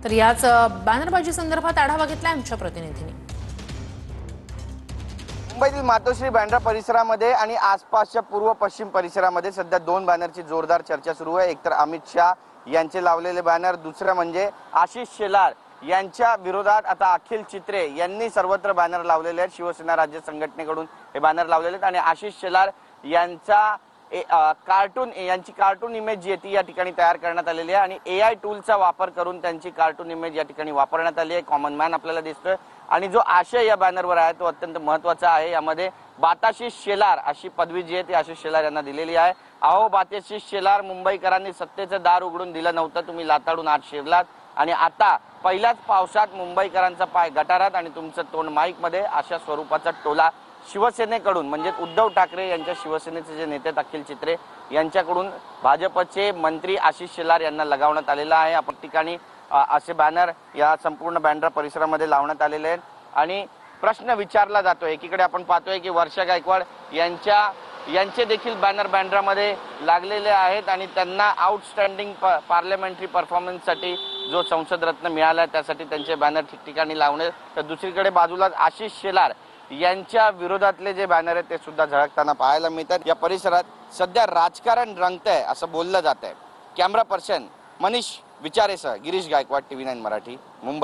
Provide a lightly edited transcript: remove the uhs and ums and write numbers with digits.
तर याच बॅनरबाजी संदर्भात आढावा घेतला आमच्या प्रतिनिधींनी। मुंबईतील मातोश्री बँड्रा परिसरामध्ये आणि आसपासच्या पूर्व पश्चिम परिसरामध्ये सध्या दोन बॅनरची जोरदार चर्चा सुरू आहे। एकतर अमित शाह यांचे लावलेले बॅनर, दुसरं म्हणजे आशिष शेलार यांच्या विरोधात आता अखिल चित्रे यांनी सर्वत्र बॅनर लावलेले आहेत। शिवसेना राज्य संघटनेकडून हे बॅनर लावलेले आहेत आणि आशिष शेलार यांचा कार्टून इमेज जी आहे ती या ठिकाणी तयार करण्यात आलेली आहे आणि AI टूलचा वापर करून त्यांची कार्टून इमेज या ठिकाणी वापरण्यात आली आहे। कॉमन मॅन आपल्याला दिसतोय आणि जो आशय या बॅनरवर आहे तो अत्यंत महत्त्वाचा आहे। यामध्ये बाताशीष शेलार अशी पदवी जी आहे ती आशिष शेलार यांना दिलेली आहे। अहो बाताशीष शेलार, मुंबईकरांनी सत्तेचं दार उघडून दिलं नव्हतं, तुम्ही लाताडून आत शिरलात आणि आता पहिल्याच पावसात मुंबईकरांचा पाय गटारात आणि तुमचं तोंड माईक मध्ये, अशा स्वरूपाचा टोला शिवसेनेकडून म्हणजे उद्धव ठाकरे यांच्या शिवसेनेचे जे नेते अखिल चित्रे यांच्याकडून भाजपचे मंत्री आशिष शेलार यांना लगावण्यात आलेला आहे। आपण ठिकाणी असे बॅनर या संपूर्ण बँड्रा परिसरामध्ये लावण्यात आलेले आहेत आणि प्रश्न विचारला जातोय। एकीकडे आपण पाहतोय की वर्षा गायकवाड यांचे देखील बॅनर बँड्रामध्ये लागलेले आहेत आणि त्यांना आउटस्टँडिंग पार्लमेंटरी परफॉर्मन्ससाठी जो संसद रत्न मिळाला त्यासाठी त्यांचे बॅनर ठिकठिकाणी लावणे, तर दुसरीकडे बाजूला आशिष शेलार यांच्या विरोधातले जे बॅनर आहेत ते सुद्धा झळकताना पाहायला मिळतात। या परिसरात सध्या राजकारण रंगतंय असं बोललं जात आहे। कॅमेरा पर्सन मनीष विचारेसह गिरीश गायकवाड, TV9 मराठी, मुंबई।